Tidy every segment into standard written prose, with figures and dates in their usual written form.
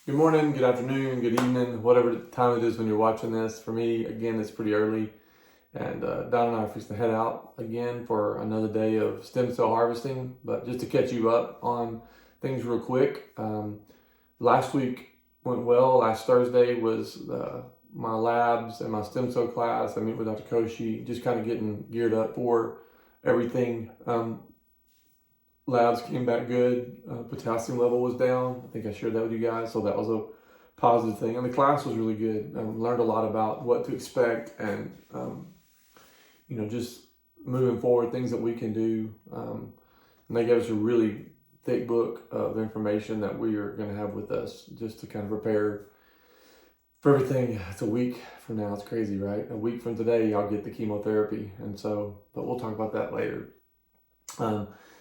Good morning, good afternoon, good evening, whatever time it is when you're watching this. For me, again, it's pretty early. And Don and I are fixing to head out again for another day of stem cell harvesting. But just to catch you up on things real quick, last week went well. Last Thursday was my labs and my stem cell class. I meet with Dr. Koshi, just kind of getting geared up for everything. Labs came back good. Potassium level was down. I think I shared that with you guys, so that was a positive thing. And the class was really good. Learned a lot about what to expect and just moving forward, things that we can do. And they gave us a really thick book of information that we are going to have with us just to kind of prepare for everything. It's a week from now. It's crazy, right? A week from today, I'll get the chemotherapy, but we'll talk about that later.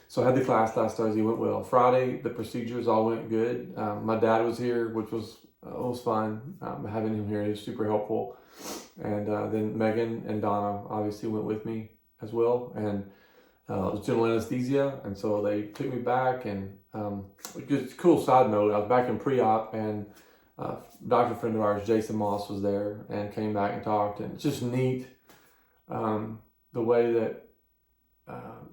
So I had the class last Thursday, went well. Friday, the procedures all went good. My dad was here, which was fun. Having him here is super helpful. And then Megan and Donna obviously went with me as well. And it was general anesthesia, and so they took me back. And just cool side note, I was back in pre-op, and doctor friend of ours, Jason Moss, was there and came back and talked. And it's just neat the way that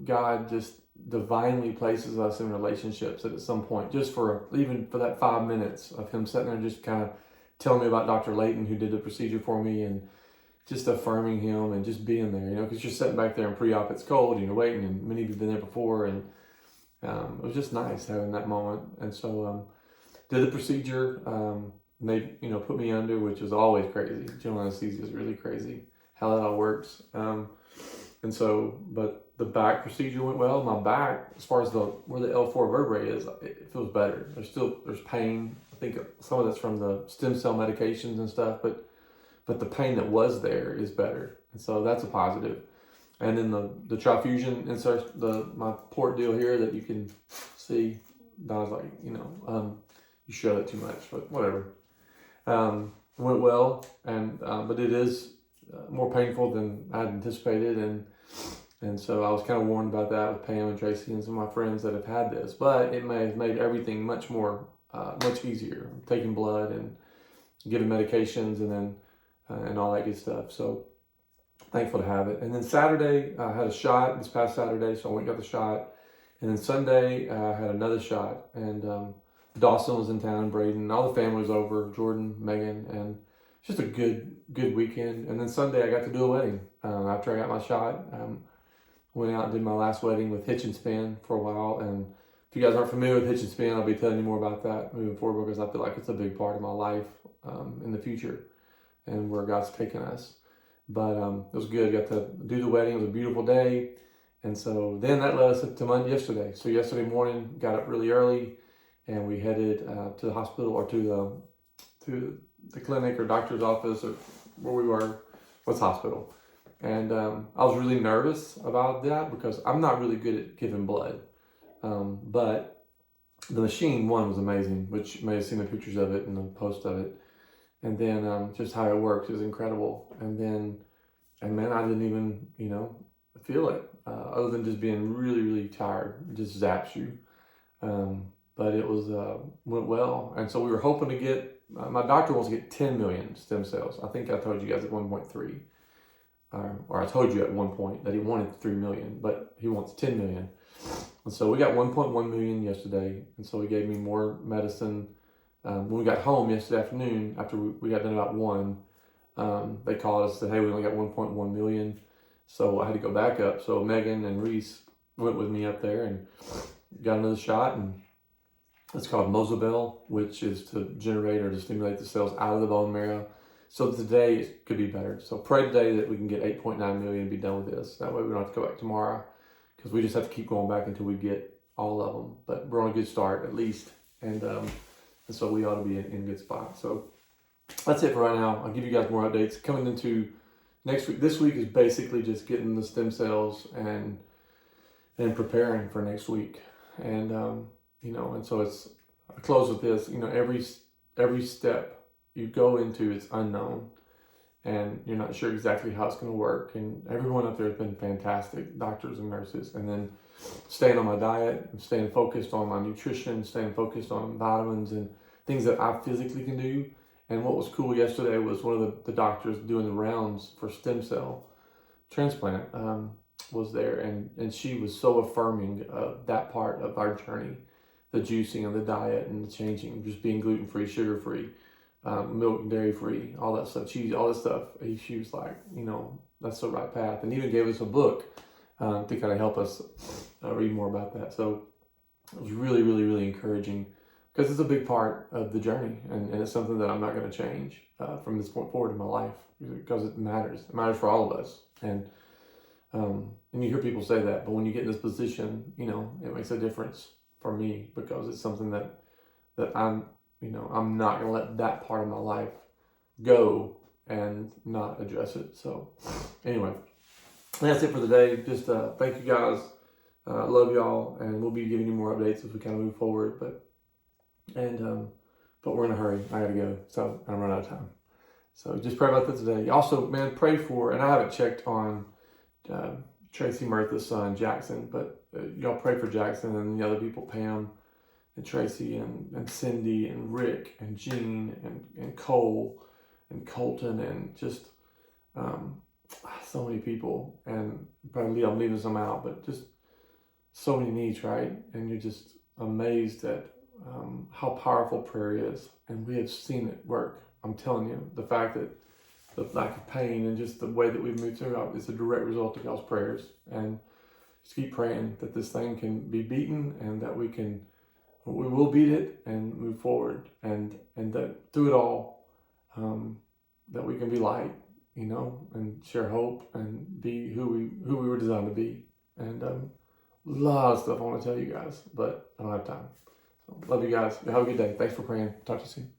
God just divinely places us in relationships that at some point, even for that 5 minutes of him sitting there and just kind of telling me about Dr. Layton, who did the procedure for me, and just affirming him and just being there, because you're sitting back there in pre-op, it's cold and you're waiting, and many of you have been there before, and it was just nice having that moment. And so did the procedure. They put me under, which is always crazy. General anesthesia is really crazy how that all works. But the back procedure went well. My back, as far as where the L4 vertebrae is, it feels better. There's pain. I think some of that's from the stem cell medications and stuff, but the pain that was there is better. And so that's a positive. And then the trifusion insert, my port deal here that you can see, Don's like, you show it too much, but whatever. Went well, and but it is more painful than I had anticipated, and so I was kind of warned about that with Pam and Tracy and some of my friends that have had this, but it may have made everything much easier, taking blood and giving medications and all that good stuff. So thankful to have it. And then Saturday, I had a shot this past Saturday, so I went and got the shot. And then Sunday, I had another shot, and Dawson was in town, Braden, all the family was over, Jordan, Megan, and just a good weekend. And then Sunday, I got to do a wedding. After I got my shot, went out and did my last wedding with Hitch Spin for a while. And if you guys aren't familiar with Hitch Spin, I'll be telling you more about that moving forward, because I feel like it's a big part of my life in the future and where God's taken us. But it was good. Got to do the wedding. It was a beautiful day. And so then that led us to yesterday. So yesterday morning, got up really early, and we headed to the hospital, or to the clinic or doctor's office, or where we were, was hospital. And I was really nervous about that because I'm not really good at giving blood. But the machine, one, was amazing, which you may have seen the pictures of it and the post of it. And then just how it works is incredible. And man, I didn't even, feel it, other than just being really, really tired. It just zaps you. But it went well. And so we were hoping to get, my doctor wants to get 10 million stem cells. I think I told you guys at 1.3. Or I told you at one point that he wanted 3 million, but he wants 10 million. And so we got 1.1 million yesterday. And so he gave me more medicine. When we got home yesterday afternoon, after we got done about 1, they called us and said, hey, we only got 1.1 million. So I had to go back up. So Megan and Reese went with me up there and got another shot. And it's called Mosabel, which is to generate or to stimulate the cells out of the bone marrow. So today it could be better. So pray today that we can get 8.9 million and be done with this. That way we don't have to go back tomorrow, because we just have to keep going back until we get all of them. But we're on a good start at least. And so we ought to be in a good spot. So that's it for right now. I'll give you guys more updates coming into next week. This week is basically just getting the stem cells and preparing for next week. And, and so I close with this, every step you go into, it's unknown, and you're not sure exactly how it's going to work. And everyone up there has been fantastic, doctors and nurses. And then staying on my diet, staying focused on my nutrition, staying focused on vitamins and things that I physically can do. And what was cool yesterday was one of the doctors doing the rounds for stem cell transplant was there, and she was so affirming of that part of our journey, the juicing and the diet and the changing, just being gluten-free, sugar-free, milk and dairy-free, all that stuff, cheese, all that stuff. She was like, that's the right path, and even gave us a book to kind of help us read more about that. So it was really, really, really encouraging, because it's a big part of the journey, and it's something that I'm not going to change from this point forward in my life, because it matters. It matters for all of us. And you hear people say that, but when you get in this position, it makes a difference for me, because it's something that I'm not going to let that part of my life go and not address it. So anyway, that's it for the day. Just thank you guys. I love y'all, and we'll be giving you more updates as we kind of move forward. But we're in a hurry. I gotta go, so I'm running out of time. So just pray about that today. Also, man, pray for, and I haven't checked on Tracy Murtha's son, Jackson, but y'all pray for Jackson and the other people, Pam and Tracy and Cindy and Rick and Jean and Cole and Colton and just so many people. And probably I'm leaving some out, but just so many needs, right? And you're just amazed at how powerful prayer is. And we have seen it work. I'm telling you, the fact that the lack of pain and just the way that we've moved through it is a direct result of y'all's prayers. And just keep praying that this thing can be beaten, and that we will beat it and move forward, and that through it all, that we can be light, and share hope and be who we were designed to be. And a lot of stuff I want to tell you guys, but I don't have time. So love you guys. Have a good day. Thanks for praying. Talk to you soon.